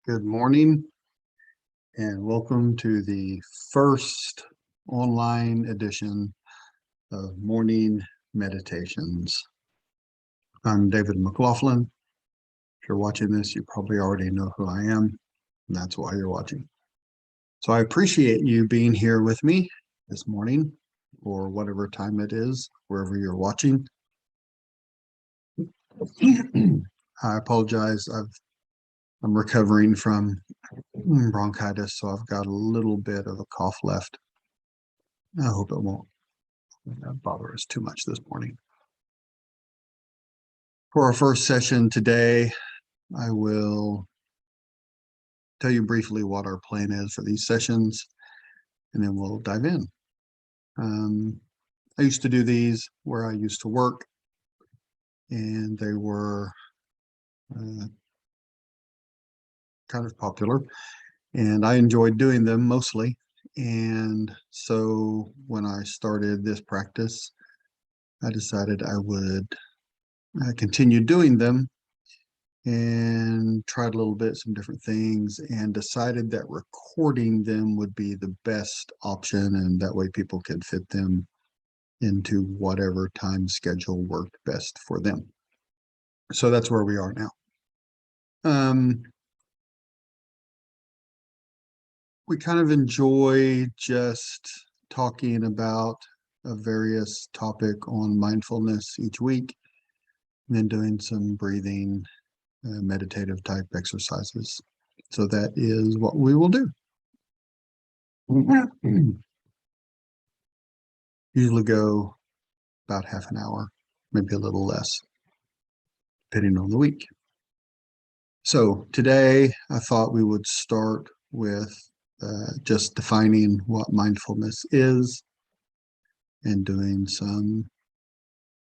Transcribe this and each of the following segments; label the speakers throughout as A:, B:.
A: Good morning and welcome to the first online edition of Morning Meditations. I'm David McLaughlin. If you're watching this, you probably already know who I am, and that's why you're watching. So I appreciate you being here with me this morning or whatever time it is, wherever you're watching. I apologize. I'm recovering from bronchitis, so I've got a little bit of a cough left. I hope it won't bother us too much this morning. For our first session today, I will tell you briefly what our plan is for these sessions, and then we'll dive in. I used to do these where I used to work, and they were kind of popular, and I enjoyed doing them mostly. And so when I started this practice, I decided I would continue doing them and tried a little bit, some different things, and decided that recording them would be the best option, and that way people could fit them into whatever time schedule worked best for them. So that's where we are now. We kind of enjoy just talking about a various topic on mindfulness each week, and then doing some breathing, meditative type exercises. So that is what we will do. Usually go about half an hour, maybe a little less, depending on the week. So today I thought we would start with just defining what mindfulness is and doing some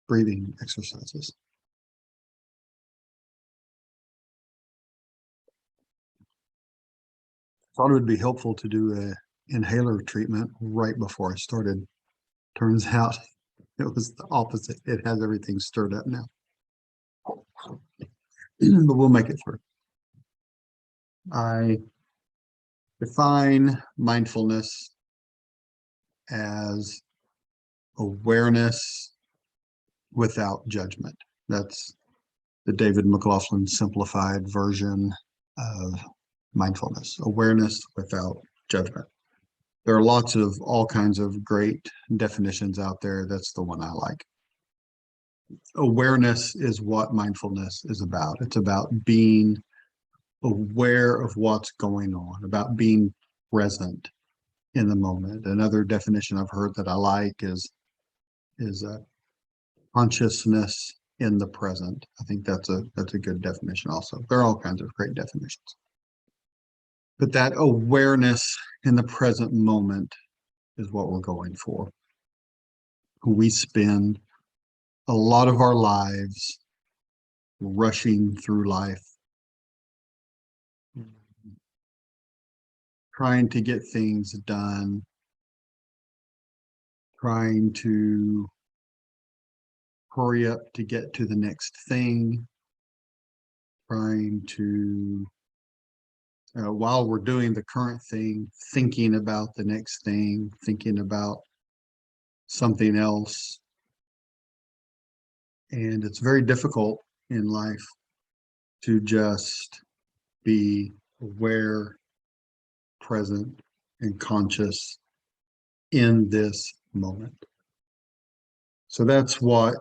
A: breathing exercises. Thought it would be helpful to do an inhaler treatment right before I started. Turns out it was the opposite. It has everything stirred up now. But we'll make it through. I define mindfulness as awareness without judgment. That's the David McLaughlin simplified version of mindfulness, awareness without judgment. There are lots of all kinds of great definitions out there. That's the one I like. Awareness is what mindfulness is about. It's about being aware of what's going on, about being present in the moment. Another definition I've heard that I like is a consciousness in the present. I think that's a good definition also. There are all kinds of great definitions. But that awareness in the present moment is what we're going for. We spend a lot of our lives rushing through life, trying to get things done, trying to hurry up to get to the next thing, trying to, while we're doing the current thing, thinking about the next thing, thinking about something else. And it's very difficult in life to just be aware, present, and conscious in this moment. So that's what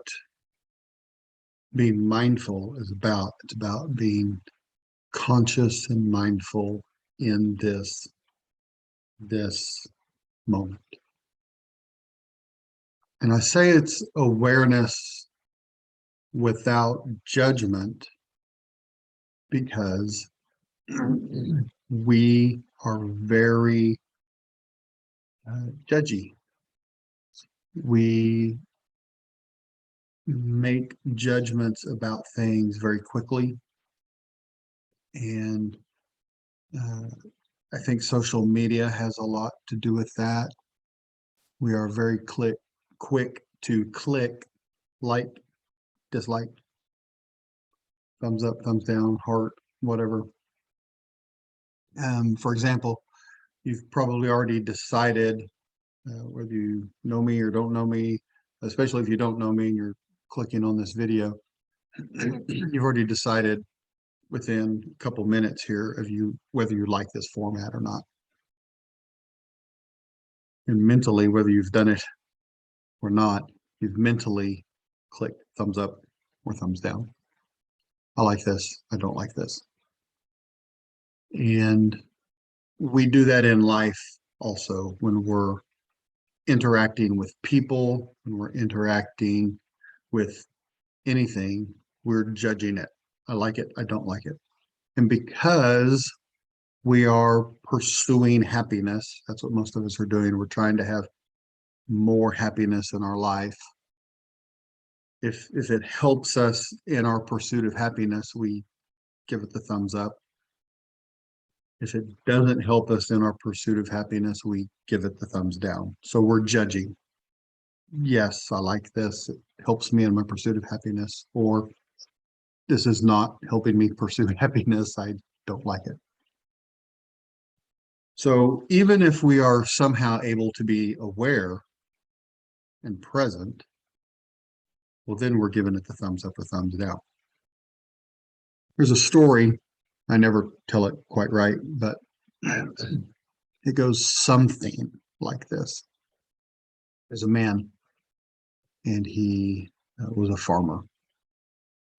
A: being mindful is about. It's about being conscious and mindful in this moment. And I say it's awareness without judgment because we are very judgy. We make judgments about things very quickly. And I think social media has a lot to do with that. We are very quick to click, like, dislike, thumbs up, thumbs down, heart, whatever. For example, you've probably already decided whether you know me or don't know me, especially if you don't know me and you're clicking on this video, you've already decided within a couple minutes here of you whether you like this format or not. And mentally, whether you've done it or not, you've mentally clicked thumbs up or thumbs down. I like this. I don't like this. And we do that in life also when we're interacting with people, when we're interacting with anything, we're judging it. I like it. I don't like it. And because we are pursuing happiness, that's what most of us are doing. We're trying to have more happiness in our life. If it helps us in our pursuit of happiness, we give it the thumbs up. If it doesn't help us in our pursuit of happiness, we give it the thumbs down. So we're judging. Yes, I like this. It helps me in my pursuit of happiness. Or this is not helping me pursue happiness. I don't like it. So even if we are somehow able to be aware and present, well, then we're giving it the thumbs up or thumbs down. There's a story. I never tell it quite right, but it goes something like this. There's a man, and he was a farmer.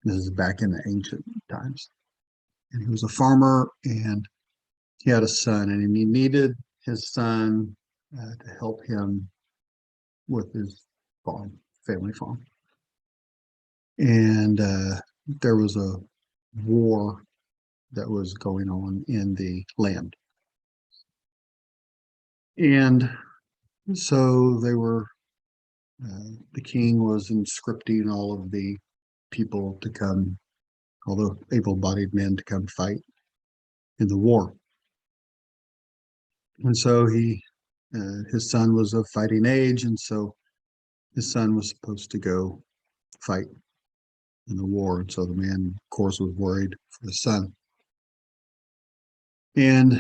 A: This is back in the ancient times. And he was a farmer, and he had a son, and he needed his son to help him with his farm, family farm. And there was a war that was going on in the land. And so the king was inscripting all of the people to come, all the able-bodied men to come fight in the war. And so his son was of fighting age, and so his son was supposed to go fight in the war. And so the man, of course, was worried for his son. And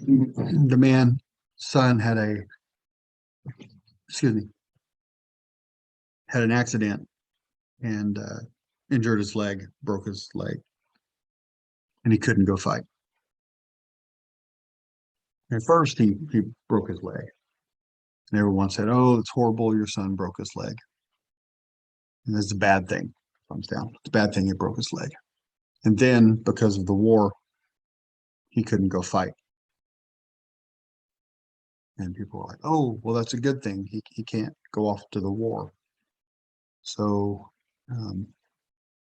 A: the man's son had an accident and injured his leg, broke his leg, and he couldn't go fight. At first, he broke his leg. And everyone said, "Oh, it's horrible. Your son broke his leg." And it's a bad thing. Thumbs down. It's a bad thing he broke his leg. And then, because of the war, he couldn't go fight. And people were like, "Oh, well, that's a good thing. He can't go off to the war." So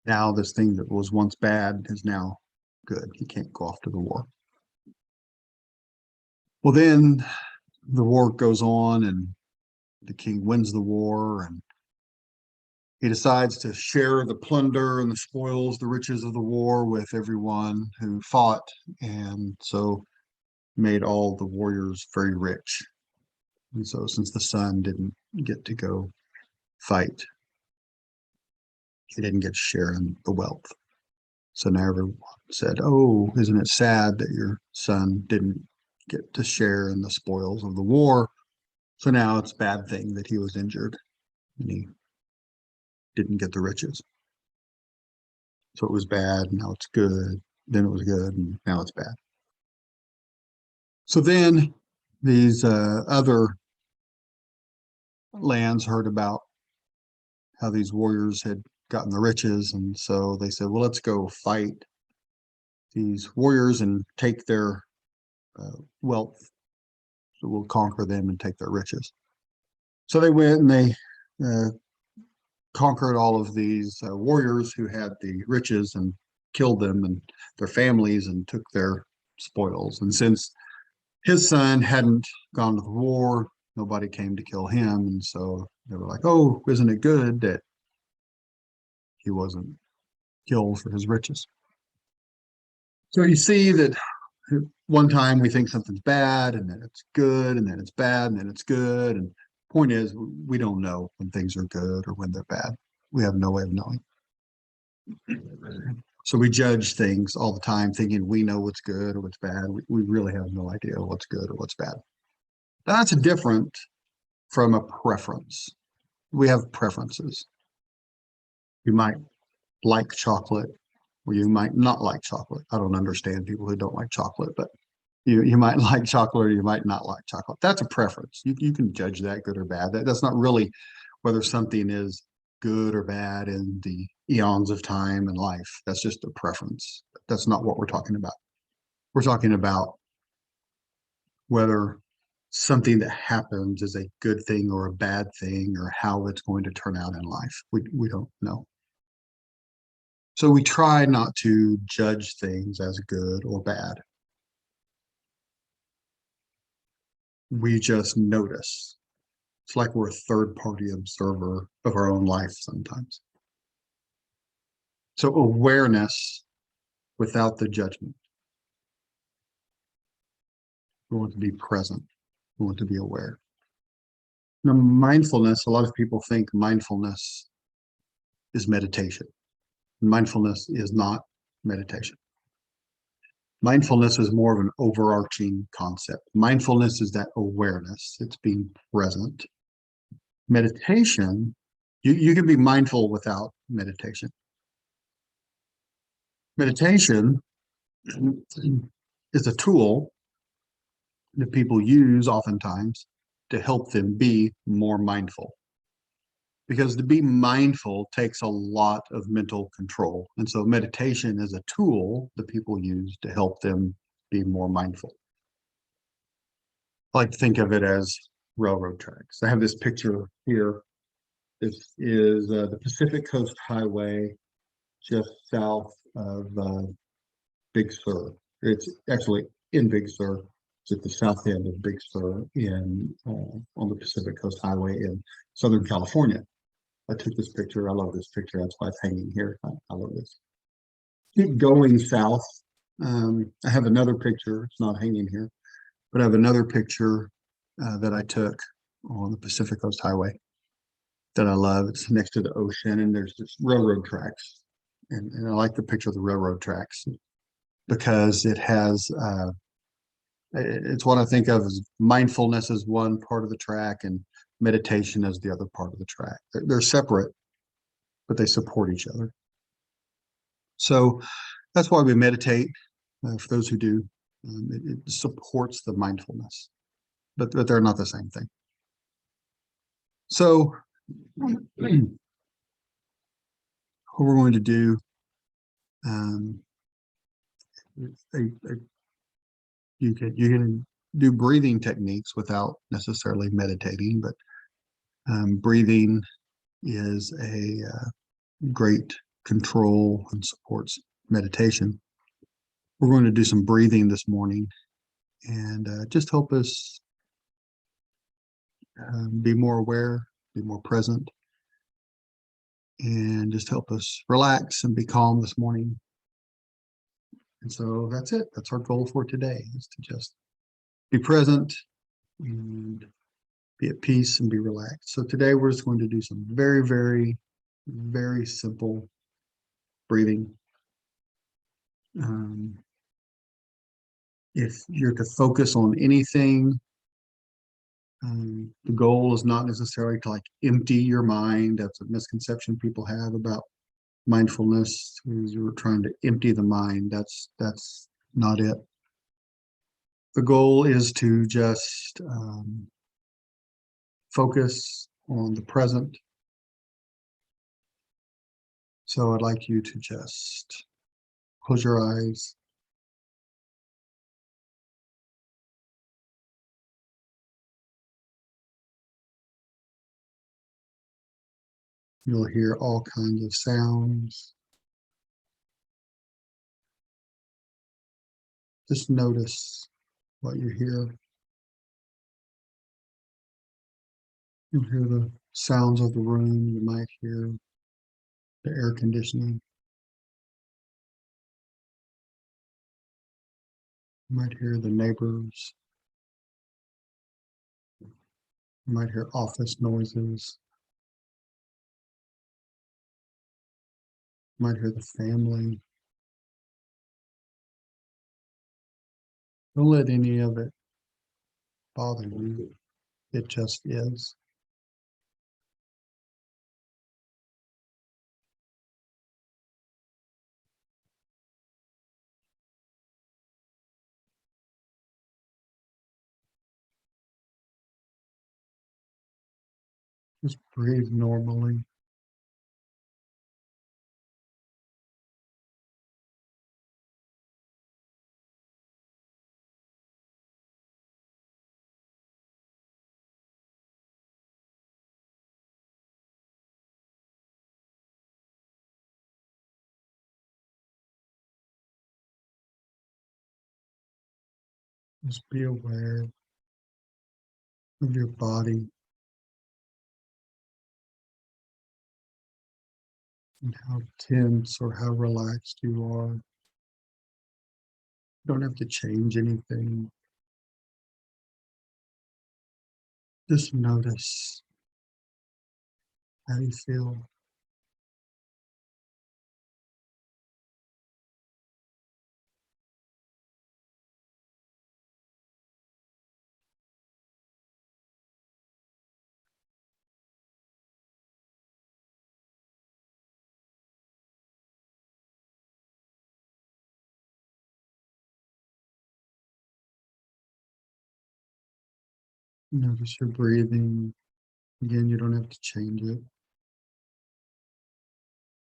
A: now this thing that was once bad is now good. He can't go off to the war. Well, then the war goes on, and the king wins the war, and he decides to share the plunder and the spoils, the riches of the war with everyone who fought, and so made all the warriors very rich. And so since the son didn't get to go fight, he didn't get to share in the wealth. So now everyone said, "Oh, isn't it sad that your son didn't get to share in the spoils of the war?" So now it's a bad thing that he was injured and he didn't get the riches. So it was bad, now it's good, then it was good, and now it's bad. So then these other lands heard about how these warriors had gotten the riches, and so they said, "Well, let's go fight these warriors and take their wealth. So we'll conquer them and take their riches." So they went and they conquered all of these warriors who had the riches and killed them and their families and took their spoils. And since his son hadn't gone to the war, nobody came to kill him. And so they were like, "Oh, isn't it good that he wasn't killed for his riches?" So you see that one time we think something's bad, and then it's good, and then it's bad, and then it's good. And the point is, we don't know when things are good or when they're bad. We have no way of knowing. So we judge things all the time thinking we know what's good or what's bad. We really have no idea what's good or what's bad. That's different from a preference. We have preferences. You might like chocolate or you might not like chocolate. I don't understand people who don't like chocolate, but you might like chocolate or you might not like chocolate. That's a preference. You can judge that good or bad. That's not really whether something is good or bad in the eons of time and life. That's just a preference. That's not what we're talking about. We're talking about whether something that happens is a good thing or a bad thing or how it's going to turn out in life. We don't know. So we try not to judge things as good or bad. We just notice. It's like we're a third party observer of our own life sometimes. So awareness without the judgment. We want to be present. We want to be aware. Now, mindfulness, a lot of people think mindfulness is meditation. Mindfulness is not meditation. Mindfulness is more of an overarching concept. Mindfulness is that awareness, it's being present. Meditation, you can be mindful without meditation. Meditation is a tool that people use oftentimes to help them be more mindful. Because to be mindful takes a lot of mental control. And so meditation is a tool that people use to help them be more mindful. I like to think of it as railroad tracks. I have this picture here. This is the Pacific Coast Highway just south of Big Sur. It's actually in Big Sur. It's at the south end of Big Sur on the Pacific Coast Highway in Southern California. I took this picture. I love this picture. That's why it's hanging here. I love this. Keep going south. I have another picture. It's not hanging here, but I have another picture that I took on the Pacific Coast Highway that I love. It's next to the ocean, and there's this railroad tracks. And I like the picture of the railroad tracks because it has, it's what I think of as mindfulness as one part of the track and meditation as the other part of the track. They're separate, but they support each other. So that's why we meditate. For those who do, it supports the mindfulness, but they're not the same thing. So what we're going to do, a, a, you can do breathing techniques without necessarily meditating, but breathing is a great control and supports meditation. We're going to do some breathing this morning and just help us be more aware, be more present, and just help us relax and be calm this morning. And so that's it. That's our goal for today, is to just be present and be at peace and be relaxed. So today we're just going to do some very, very, very simple breathing. If you're to focus on anything, the goal is not necessarily to like empty your mind. That's a misconception people have about mindfulness, is you're trying to empty the mind. That's not it. The goal is to just focus on the present. So I'd like you to just close your eyes. You'll hear all kinds of sounds. Just notice what you hear. You'll hear the sounds of the room. You might hear the air conditioning. You might hear the neighbors. You might hear office noises. You might hear the family. Don't let any of it bother you. It just is. Just breathe normally. Just be aware of your body and how tense or how relaxed you are. You don't have to change anything. Just notice how you feel. Notice your breathing. Again, you don't have to change it.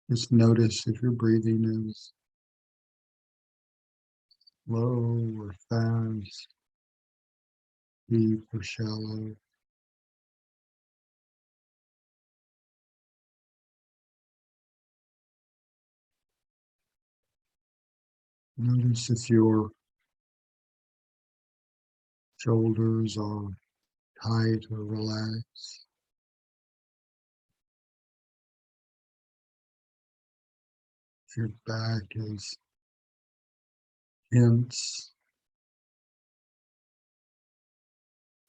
A: Just notice if your breathing is slow or fast, deep or shallow. Notice if your shoulders are tight or relaxed, if your back is tense,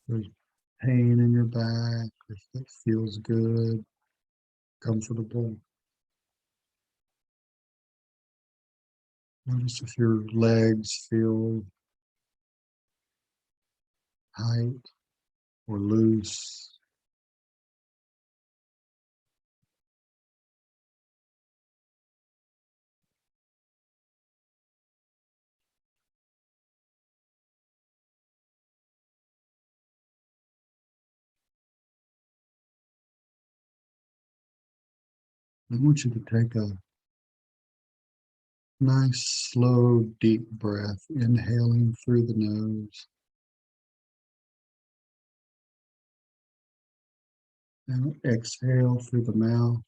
A: if there's pain in your back, if it feels good, comfortable. Notice if your legs feel tight or loose. I want you to take a nice, slow, deep breath, inhaling through the nose and exhale through the mouth.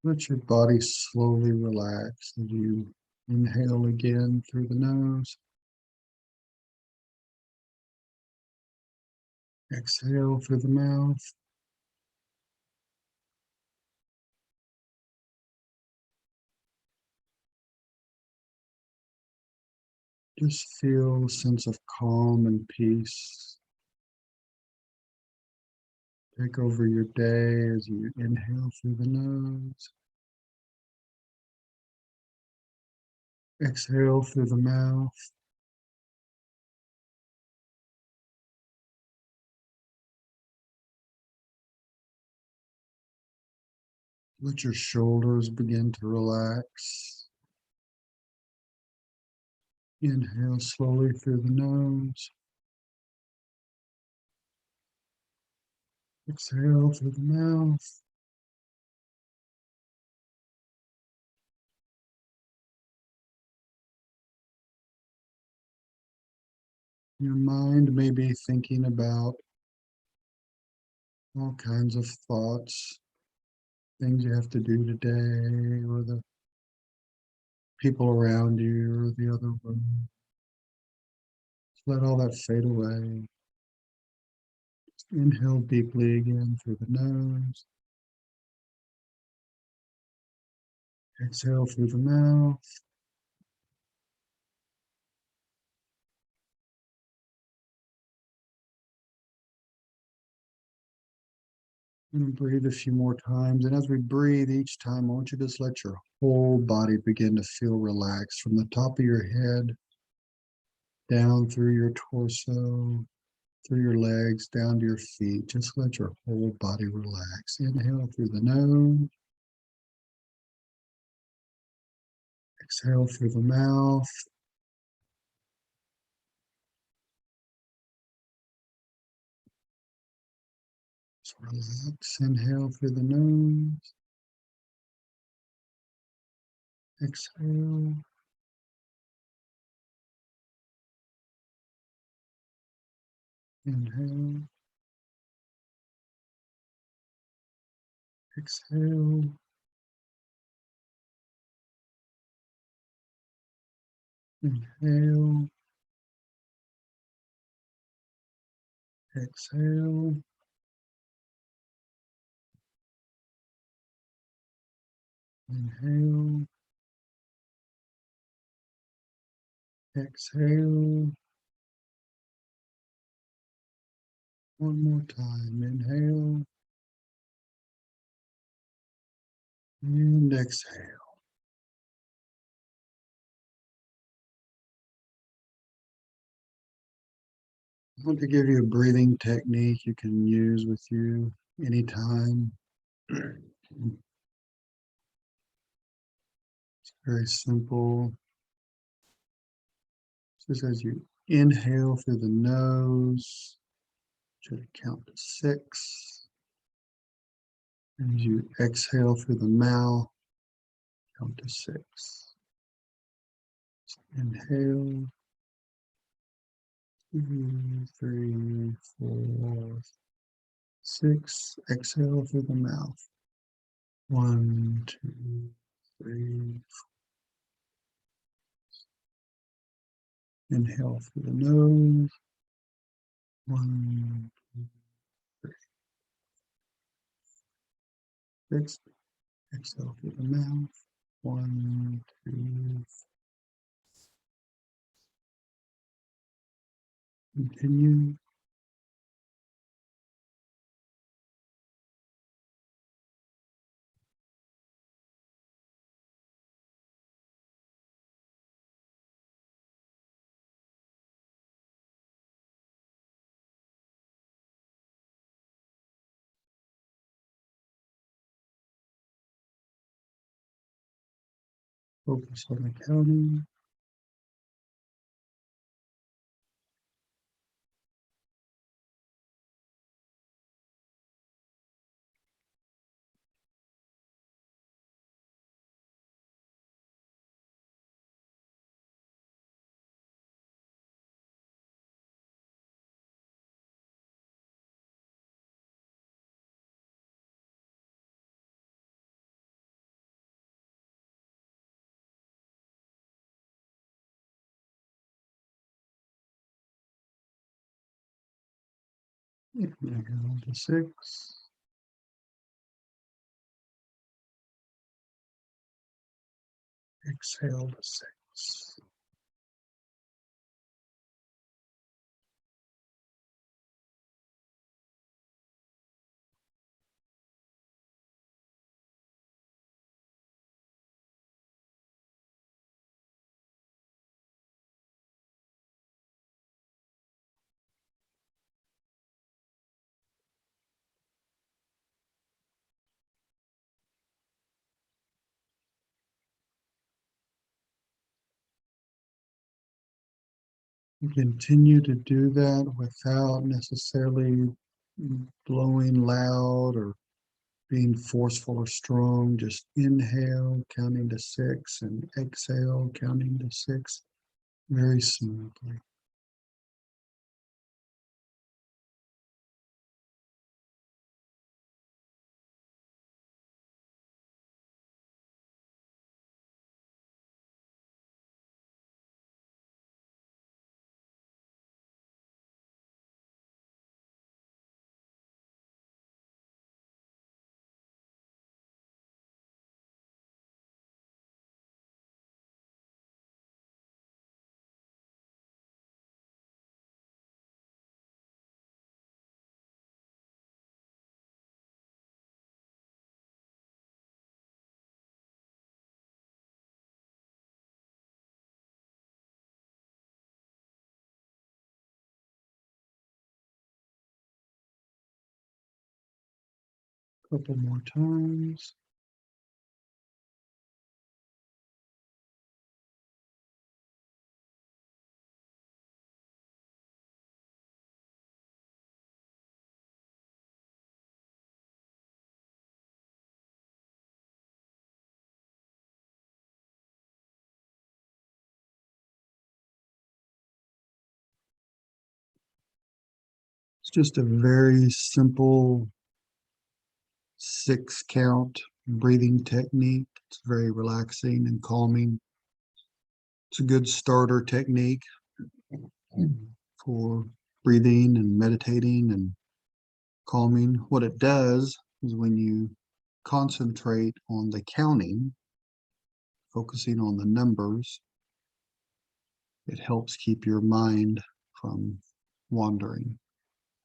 A: Let your body slowly relax as you inhale again through the nose. Exhale through the mouth. Just feel a sense of calm and peace take over your day as you inhale through the nose. Exhale through the mouth. Let your shoulders begin to relax. Inhale slowly through the nose. Exhale through the mouth. Your mind may be thinking about all kinds of thoughts, things you have to do today, or the people around you, or the other room. Just let all that fade away. Inhale deeply again through the nose. Exhale through the mouth. And breathe a few more times. And as we breathe each time, I want you to just let your whole body begin to feel relaxed from the top of your head down through your torso, through your legs, down to your feet. Just let your whole body relax. Inhale through the nose, exhale through the mouth. Just relax. Inhale through the nose, exhale. Inhale, exhale, inhale, exhale, inhale, exhale. One more time. Inhale and exhale. I want to give you a breathing technique you can use with you anytime. It's very simple. Just as you inhale through the nose, try to count to 6. And as you exhale through the mouth, count to 6. So inhale, 2, 3, 4, 6. Exhale through the mouth. 1, 2, 3. Inhale through the nose. 1, 2, 3, 6. Exhale through the mouth. 1, 2. Continue. Focus on the counting. Inhale to 6. Exhale to 6. Continue to do that without necessarily blowing loud or being forceful or strong. Just inhale, counting to 6, and exhale, counting to 6, very smoothly. Couple more times. It's just a very simple 6 count breathing technique. It's very relaxing and calming. It's a good starter technique for breathing and meditating and calming. What it does is when you concentrate on the counting, focusing on the numbers, it helps keep your mind from wandering.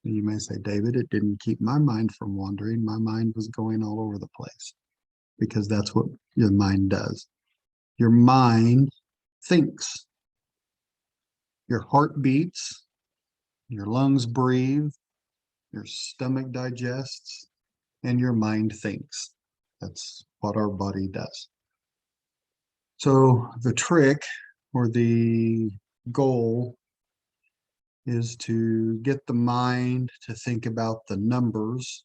A: And you may say, David, it didn't keep my mind from wandering. My mind was going all over the place, because that's what your mind does. Your mind thinks. Your heart beats, your lungs breathe, your stomach digests, and your mind thinks. That's what our body does. So the trick, or the goal, is to get the mind to think about the numbers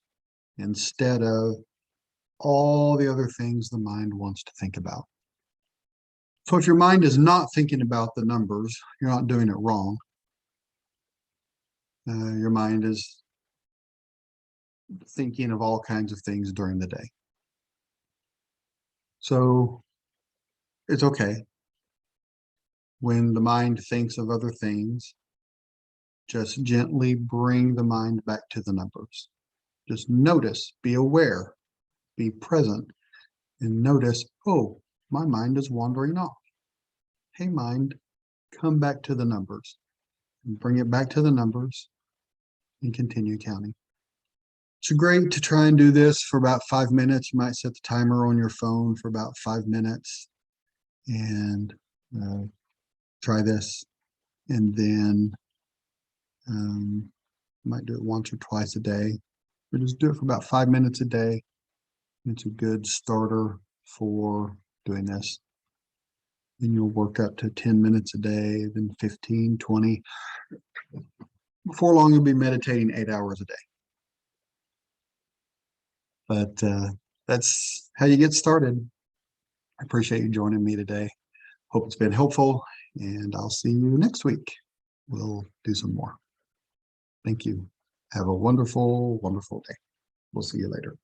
A: instead of all the other things the mind wants to think about. So if your mind is not thinking about the numbers, you're not doing it wrong. Your mind is thinking of all kinds of things during the day. So it's okay. When the mind thinks of other things, just gently bring the mind back to the numbers. Just notice, be aware, be present, and notice, oh, my mind is wandering off. Hey, mind, come back to the numbers. And bring it back to the numbers and continue counting. It's great to try and do this for about 5 minutes. You might set the timer on your phone for about 5 minutes and try this. And then might do it once or twice a day, but just do it for about 5 minutes a day. It's a good starter for doing this. And you'll work up to 10 minutes a day, then 15, 20. Before long, you'll be meditating 8 hours a day. But that's how you get started. I appreciate you joining me today. Hope it's been helpful, and I'll see you next week. We'll do some more. Thank you. Have a wonderful, wonderful day. We'll see you later.